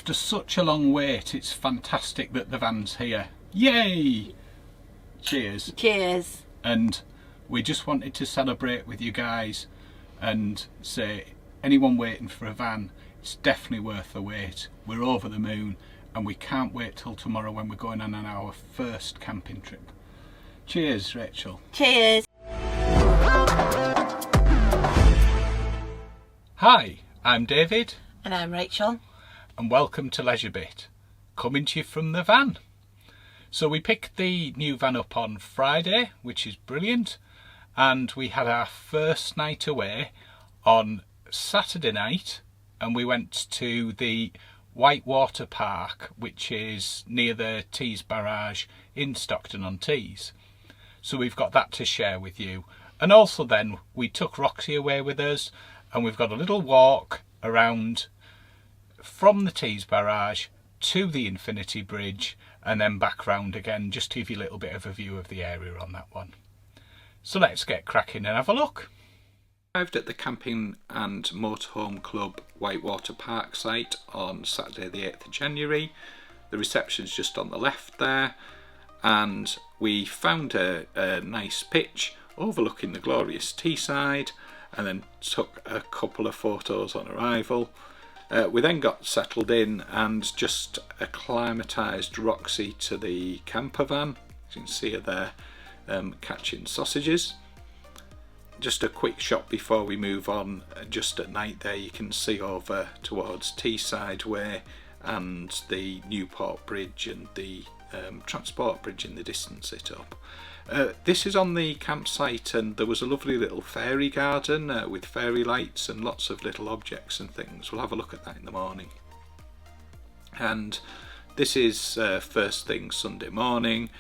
After such a long wait, it's fantastic that the van's here. Yay! Cheers. Cheers. And we just wanted to celebrate with you guys and say, anyone waiting for a van, it's definitely worth the wait. We're over the moon and we can't wait till tomorrow when we're going on our first camping trip. Cheers, Rachel. Cheers. Hi, I'm David. And I'm Rachel. And welcome to Leisure Bit, coming to you from the van. So we picked the new van up on Friday, which is brilliant, and we had our first night away on Saturday night, and we went to the Whitewater park, which is near the Tees Barrage in Stockton On Tees. So we've got that to share with you. And also then we took Roxy away with us, and we've got a little walk around from the Tees Barrage to the Infinity Bridge and then back round again, just to give you a little bit of a view of the area on that one. So let's get cracking and have a look. Arrived at the Camping and Motorhome Club Whitewater Park site on Saturday the 8th of January. The reception's just on the left there, and we found a nice pitch overlooking the glorious Teesside and then took a couple of photos on arrival. We then got settled in and just acclimatised Roxy to the camper van. As you can see her there catching sausages. Just a quick shot before we move on, just at night there you can see over towards Teesside Way and the Newport Bridge and the Transport Bridge in the distance it up. This is on the campsite, and there was a lovely little fairy garden with fairy lights and lots of little objects and things. We'll have a look at that in the morning. And this is first thing Sunday morning.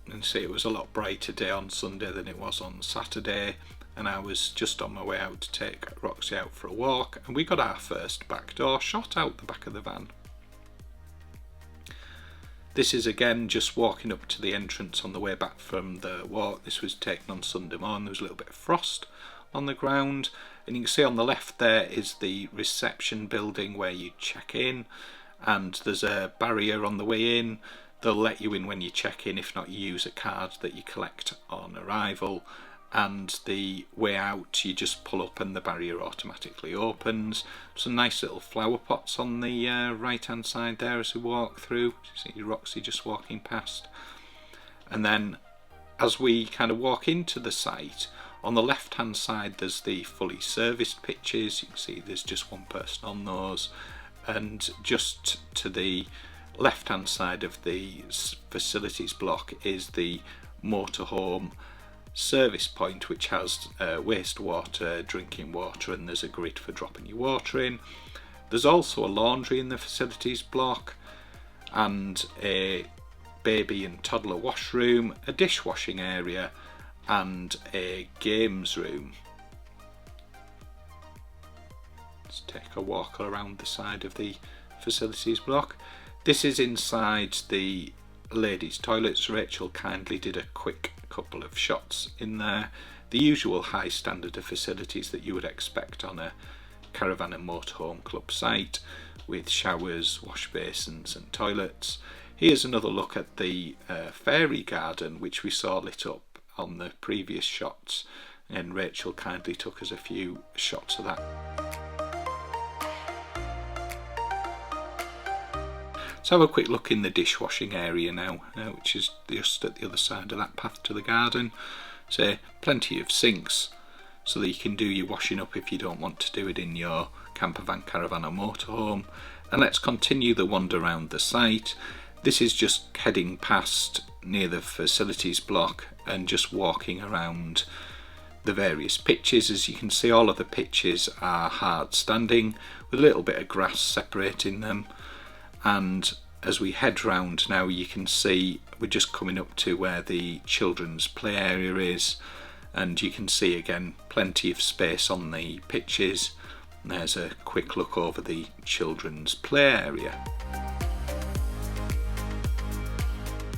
You can see it was a lot brighter day on Sunday than it was on Saturday, and I was just on my way out to take Roxy out for a walk, and we got our first back door shot out the back of the van. This is again just walking up to the entrance on the way back from the walk. This was taken on Sunday morning. There was a little bit of frost on the ground, and you can see on the left there is the reception building where you check in, and there's a barrier on the way in. They'll let you in when you check in. If not, you use a card that you collect on arrival, and the way out you just pull up and the barrier automatically opens. Some nice little flower pots on the right hand side there as we walk through. You see Roxy just walking past. And then as we kind of walk into the site, on the left hand side there's the fully serviced pitches. You can see there's just one person on those, and just to the left hand side of the facilities block is the motorhome service point, which has wastewater, drinking water, and there's a grid for dropping your water in. There's also a laundry in the facilities block, and a baby and toddler washroom, a dishwashing area, and a games room. Let's take a walk around the side of the facilities block. This is inside the ladies' toilets. Rachel kindly did a quick couple of shots in there. The usual high standard of facilities that you would expect on a Caravan and Motorhome Club site, with showers, wash basins and toilets. Here's another look at the fairy garden, which we saw lit up on the previous shots, and Rachel kindly took us a few shots of that. Let's have a quick look in the dishwashing area now, which is just at the other side of that path to the garden. So plenty of sinks so that you can do your washing up if you don't want to do it in your campervan, caravan or motorhome. And let's continue the wander around the site. This is just heading past near the facilities block and just walking around the various pitches. As you can see, all of the pitches are hard standing with a little bit of grass separating them. And as we head round now, you can see we're just coming up to where the children's play area is, and you can see again plenty of space on the pitches. There's a quick look over the children's play area.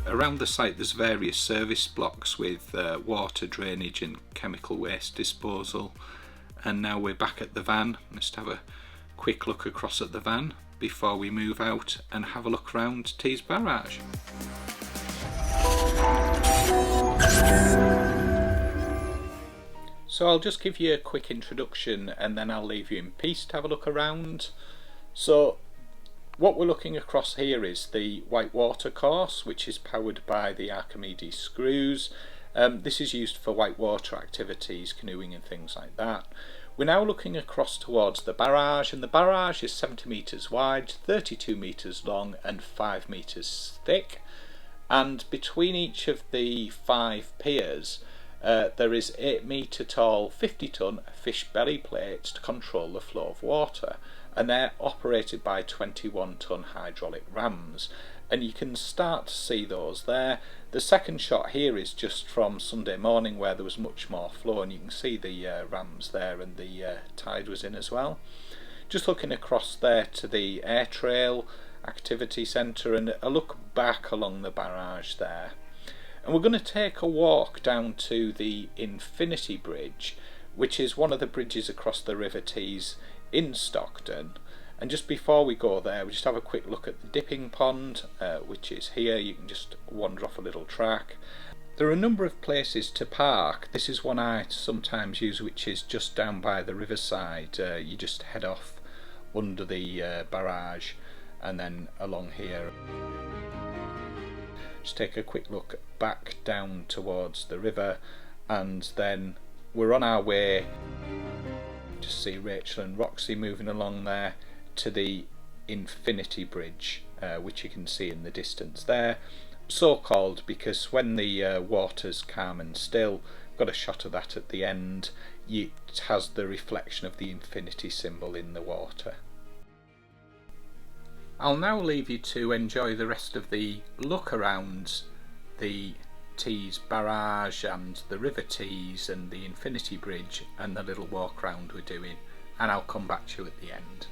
Around the site there's various service blocks with water drainage and chemical waste disposal. And now we're back at the van. Let's have a quick look across at the van. before we move out and have a look around Tees Barrage. So I'll just give you a quick introduction and then I'll leave you in peace to have a look around. So what we're looking across here is the Whitewater course, which is powered by the Archimedes screws. This is used for whitewater activities, canoeing and things like that. We're now looking across towards the barrage, and the barrage is 70 metres wide, 32 metres long and 5 metres thick. And between each of the 5 piers there is 8 metre tall 50-ton fish belly plates to control the flow of water, and they're operated by 21-ton hydraulic rams, and you can start to see those there. The second shot here is just from Sunday morning where there was much more flow, and you can see the rams there, and the tide was in as well. Just looking across there to the air trail activity centre and a look back along the barrage there. And we're going to take a walk down to the Infinity Bridge, which is one of the bridges across the River Tees in Stockton. And just before we go there, we just have a quick look at the dipping pond, which is here. You can just wander off a little track. There are a number of places to park. This is one I sometimes use, which is just down by the riverside. You just head off under the barrage and then along here. Just take a quick look back down towards the river, and then we're on our way. Just see Rachel and Roxy moving along there to the Infinity Bridge, which you can see in the distance there. So called because when the water's calm and still, got a shot of that at the end, it has the reflection of the infinity symbol in the water. I'll now leave you to enjoy the rest of the look around the Tees Barrage and the River Tees and the Infinity Bridge and the little walk round we're doing, and I'll come back to you at the end.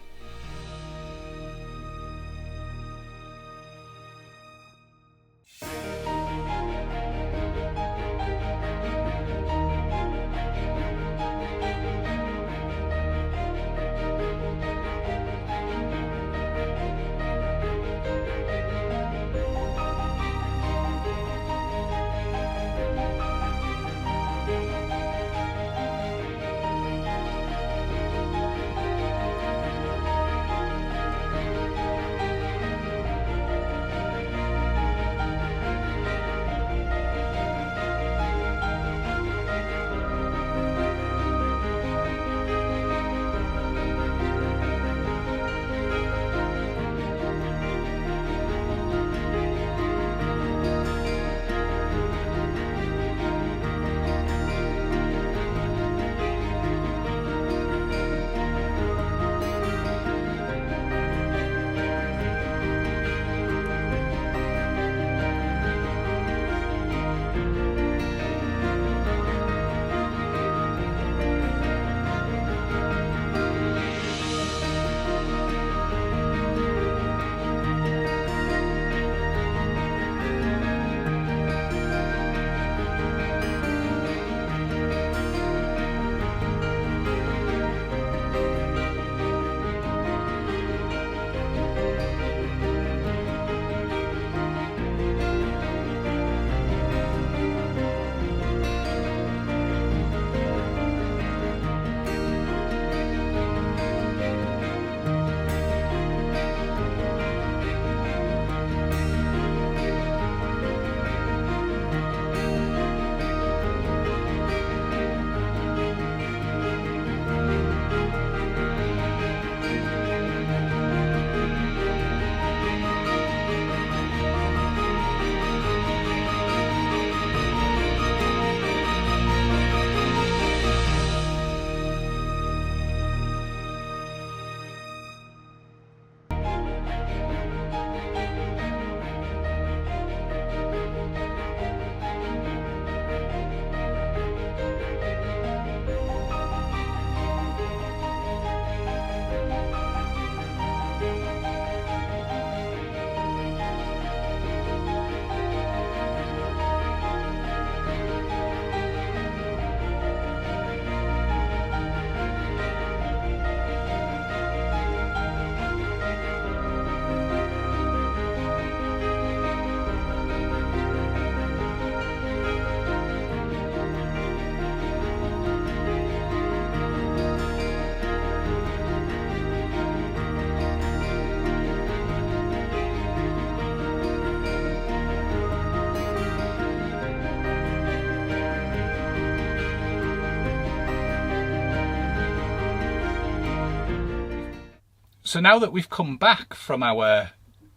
So now that we've come back from our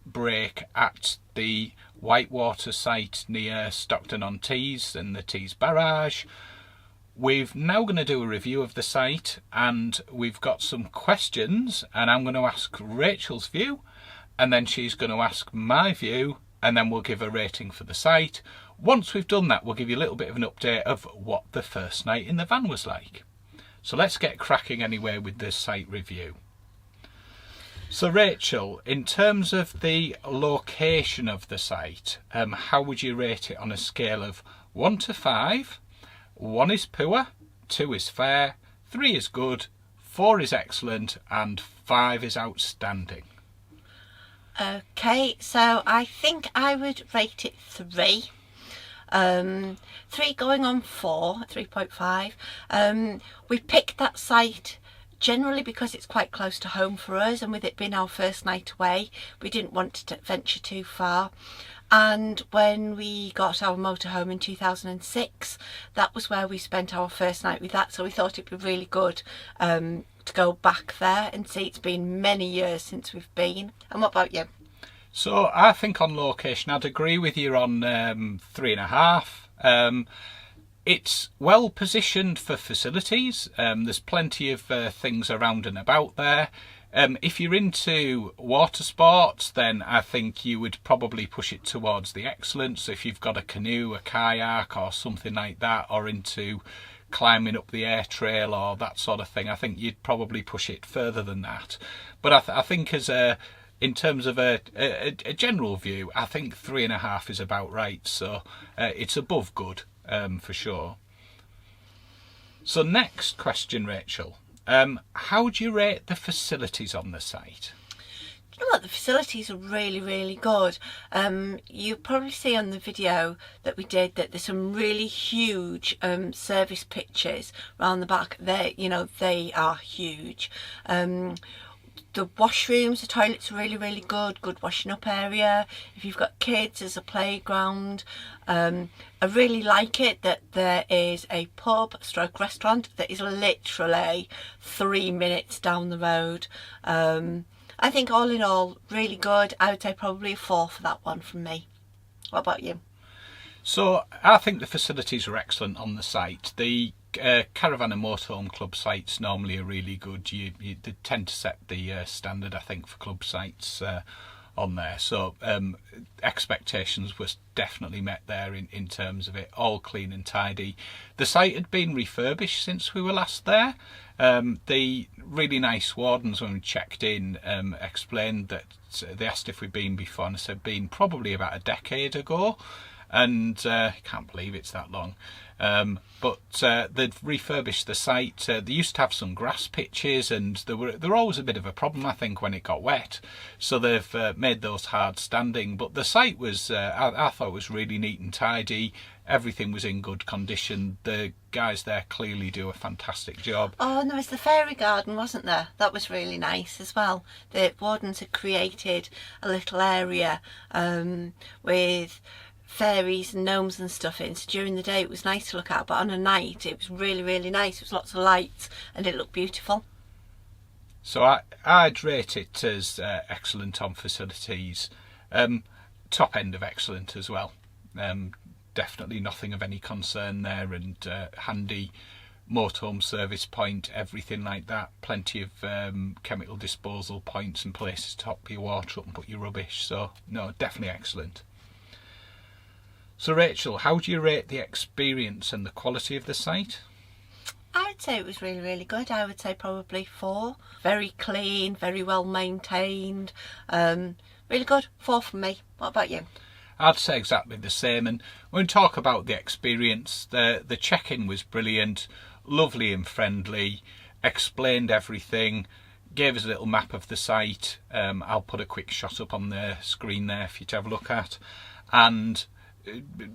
break at the Whitewater site near Stockton On Tees and the Tees Barrage, we're now going to do a review of the site, and we've got some questions, and I'm going to ask Rachel's view, and then she's going to ask my view, and then we'll give a rating for the site. Once we've done that, we'll give you a little bit of an update of what the first night in the van was like. So let's get cracking anyway with this site review. So Rachel, in terms of the location of the site, how would you rate it on a scale of 1 to 5? 1 is poor, 2 is fair, 3 is good, 4 is excellent, and 5 is outstanding. Okay, so I think I would rate it 3. 3 going on 4, 3.5. We picked that site generally because it's quite close to home for us, and with it being our first night away, we didn't want to venture too far. And when we got our motorhome in 2006, that was where we spent our first night with that, so we thought it'd be really good to go back there and see. It's been many years since we've been. And what about you? So I think on location I'd agree with you on 3.5. It's well positioned for facilities. There's plenty of things around and about there. If you're into water sports, then I think you would probably push it towards the excellent. So if you've got a canoe, a kayak or something like that, or into climbing up the air trail or that sort of thing, I think you'd probably push it further than that. But I think in terms of a general view, I think 3.5 is about right. So it's above good. For sure. So next question, Rachel. How do you rate the facilities on the site? You know what, the facilities are really, really good. You probably see on the video that we did that there's some really huge service pitches around the back. They are huge. The washrooms, the toilets are really, really good. Good washing up area. If you've got kids, there's a playground. I really like it that there is a pub stroke restaurant that is literally 3 minutes down the road. I think all in all, really good. I would say probably a 4 for that one from me. What about you? So I think the facilities are excellent on the site. The Caravan and Motorhome club sites normally are really good. They tend to set the standard, I think, for club sites on there. So expectations was definitely met there in terms of it. All clean and tidy. The site had been refurbished since we were last there. The really nice wardens, when we checked in, explained that they asked if we'd been before, and I said been probably about a decade ago. And I can't believe it's that long. But they'd refurbished the site. They used to have some grass pitches, and they were always a bit of a problem, I think, when it got wet. So they've made those hard standing. But the site was, I thought, was really neat and tidy. Everything was in good condition. The guys there clearly do a fantastic job. Oh, and there was the fairy garden, wasn't there? That was really nice as well. The wardens had created a little area with fairies and gnomes and stuff in, so during the day it was nice to look at, but on a night it was really, really nice. It was lots of lights and it looked beautiful. So I'd rate it as excellent on facilities, top end of excellent as well. Definitely nothing of any concern there, and handy motorhome service point, everything like that. Plenty of chemical disposal points and places to top your water up and put your rubbish. So no, definitely excellent. So Rachel, how do you rate the experience and the quality of the site? I would say it was really, really good. I would say probably 4. Very clean, very well maintained. Really good. 4 from me. What about you? I'd say exactly the same. And when we talk about the experience, the check-in was brilliant, lovely and friendly, explained everything, gave us a little map of the site. I'll put a quick shot up on the screen there for you to have a look at. And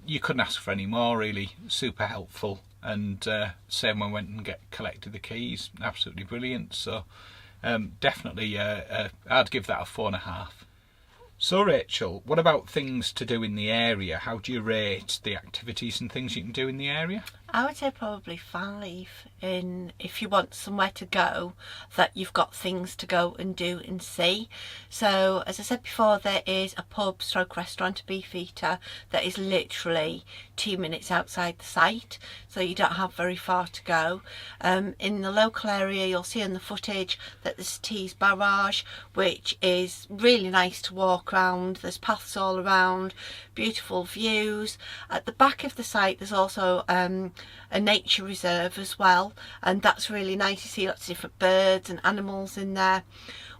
you couldn't ask for any more, really. Super helpful. And same when we went and collected the keys. Absolutely brilliant. So definitely I'd give that a 4.5. So Rachel, what about things to do in the area? How do you rate the activities and things you can do in the area? I would say probably 5, in if you want somewhere to go that you've got things to go and do and see. So as I said before, there is a pub stroke restaurant, a Beefeater, that is literally 2 minutes outside the site, so you don't have very far to go. In the local area you'll see in the footage that there's Tees Barrage, which is really nice to walk around. There's paths all around, beautiful views. At the back of the site there's also a nature reserve as well, and that's really nice. You see lots of different birds and animals in there.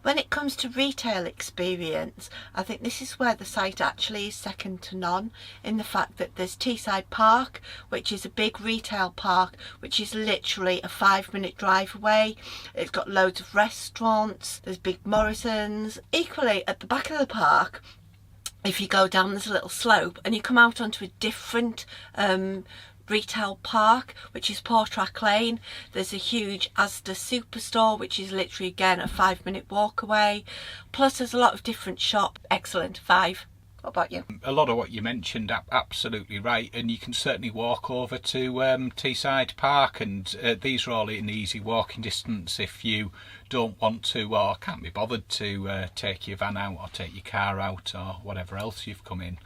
When it comes to retail experience, I think this is where the site actually is second to none, in the fact that there's Teesside Park, which is a big retail park, which is literally a 5-minute drive away. It's got loads of restaurants, there's big Morrison's. Equally, at the back of the park, if you go down, there's a little slope and you come out onto a different retail park, which is Portrack Lane. There's a huge Asda superstore, which is literally again a 5-minute walk away. Plus there's a lot of different shops. Excellent. 5. What about you? A lot of what you mentioned, absolutely right, and you can certainly walk over to Teesside Park, and these are all in easy walking distance if you don't want to or can't be bothered to take your van out or take your car out or whatever else you've come in.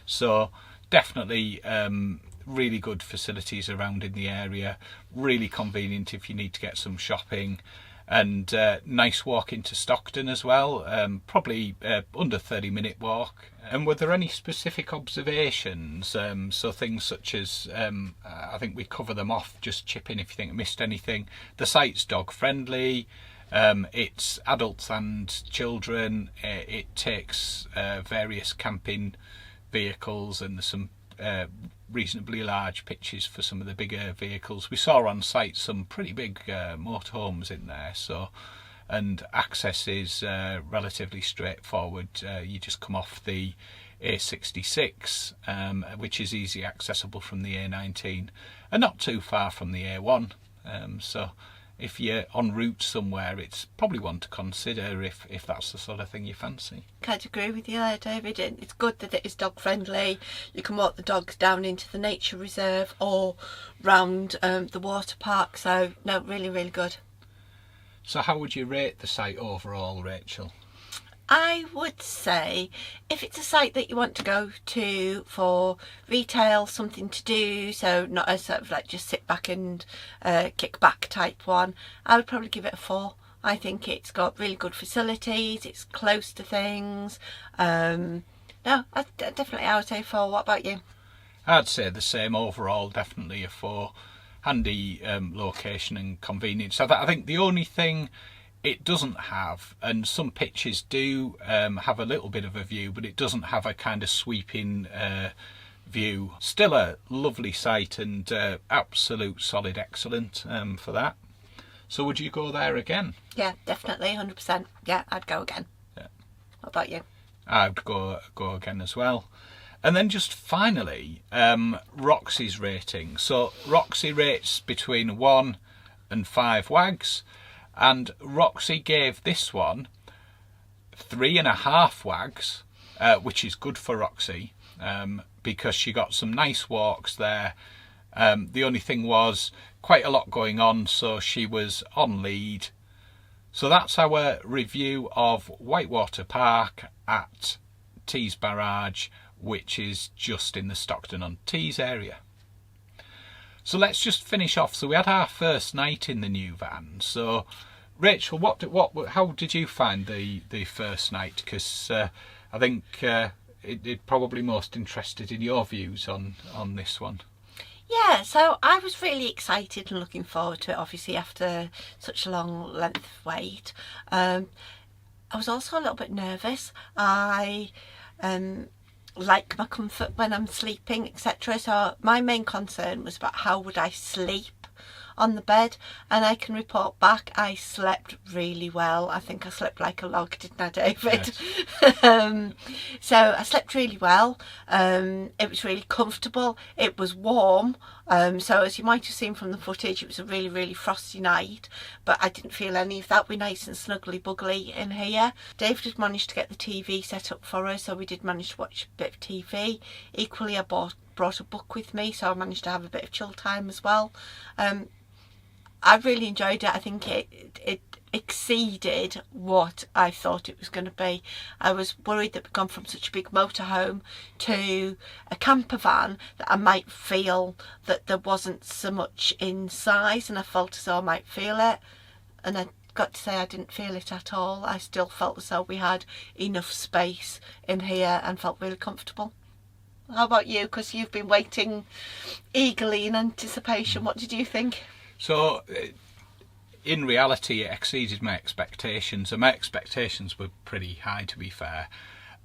So definitely really good facilities around in the area, really convenient if you need to get some shopping, and nice walk into Stockton as well, probably under 30-minute walk. And were there any specific observations, so things such as, I think we cover them off, just chip in if you think I missed anything. The site's dog friendly, it's adults and children, it takes various camping vehicles, and there's some reasonably large pitches for some of the bigger vehicles. We saw on site some pretty big motorhomes in there, so, and access is relatively straightforward. You just come off the A66, which is easy accessible from the A19 and not too far from the A1, so if you're en route somewhere, it's probably one to consider if that's the sort of thing you fancy. I'd agree with you there, David. It's good that it is dog friendly. You can walk the dogs down into the nature reserve or round the water park, so no, really, really good. So how would you rate the site overall, Rachel? I would say if it's a site that you want to go to for retail, something to do, so not a sort of like just sit back and kick back type one, I would probably give it a 4. I think it's got really good facilities, it's close to things. No, definitely I would say 4. What about you? I'd say the same overall, definitely a 4. Handy location and convenience. I think the only thing it doesn't have, and some pitches do have a little bit of a view, but it doesn't have a kind of sweeping view. Still a lovely site and absolute solid excellent for that. So would you go there again? Yeah, definitely, 100%. Yeah, I'd go again. Yeah. What about you? I'd go again as well. And then just finally, Roxy's rating. So Roxy rates between 1 and 5 wags. And Roxy gave this one 3.5 wags, which is good for Roxy, because she got some nice walks there. The only thing was quite a lot going on, so she was on lead. So that's our review of Whitewater Park at Tees Barrage, which is just in the Stockton On Tees area. So let's just finish off. So we had our first night in the new van. So Rachel, how did you find the first night? Because I think it probably most interested in your views on this one. Yeah, so I was really excited and looking forward to it, obviously, after such a long length of wait. I was also a little bit nervous. I like my comfort when I'm sleeping, etc. So my main concern was about how would I sleep on the bed, and I can report back I slept really well. I think I slept like a log, didn't I, David? Yes. So I slept really well. It was really comfortable. It was warm. So as you might have seen from the footage, it was a really, really frosty night, but I didn't feel any of that. We're nice and snuggly buggly in here. David had managed to get the TV set up for us, so we did manage to watch a bit of TV. Equally, I brought brought a book with me, so I managed to have a bit of chill time as well. I really enjoyed it. I think it exceeded what I thought it was going to be. I was worried that we'd gone from such a big motorhome to a camper van that I might feel that there wasn't so much in size, and I felt as though I might feel it, and I got to say I didn't feel it at all. I still felt as though we had enough space in here and felt really comfortable. How about you? Because you've been waiting eagerly in anticipation. What did you think? So in reality it exceeded my expectations, and my expectations were pretty high, to be fair.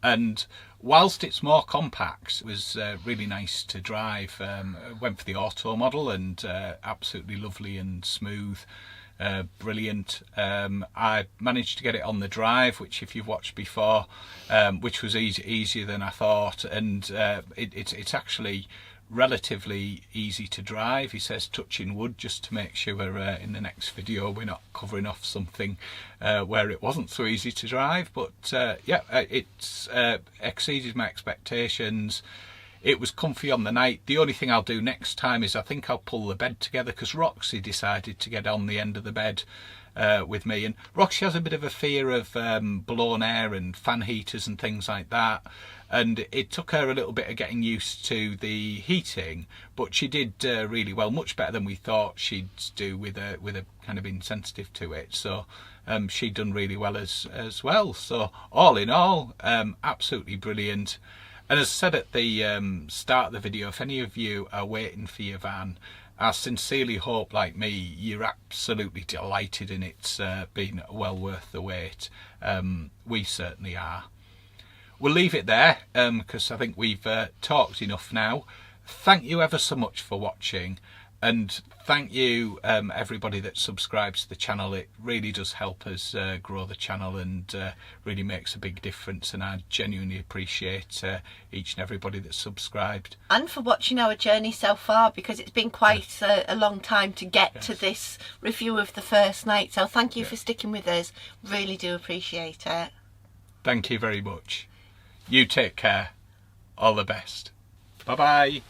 And whilst it's more compact, it was really nice to drive. Went for the auto model, and absolutely lovely and smooth, brilliant. I managed to get it on the drive, which if you've watched before, which was easier than I thought, and it's actually relatively easy to drive. He says touching wood, just to make sure in the next video we're not covering off something where it wasn't so easy to drive. But yeah, it's exceeded my expectations. It was comfy on the night. The only thing I'll do next time is I think I'll pull the bed together, because Roxy decided to get on the end of the bed with me, and Roxy has a bit of a fear of blown air and fan heaters and things like that, and it took her a little bit of getting used to the heating, but she did really well, much better than we thought she'd do with a kind of insensitive to it. So she'd done really well as well. So all in all, absolutely brilliant. And as I said at the start of the video, if any of you are waiting for your van, I sincerely hope, like me, you're absolutely delighted in it being well worth the wait. We certainly are. We'll leave it there because I think we've talked enough now. Thank you ever so much for watching, and thank you everybody that subscribes to the channel. It really does help us grow the channel, and really makes a big difference, and I genuinely appreciate each and everybody that's subscribed. And for watching our journey so far, because it's been quite a long time to get to this review of the first night, so thank you for sticking with us. Really do appreciate it. Thank you very much. You take care. All the best. Bye bye.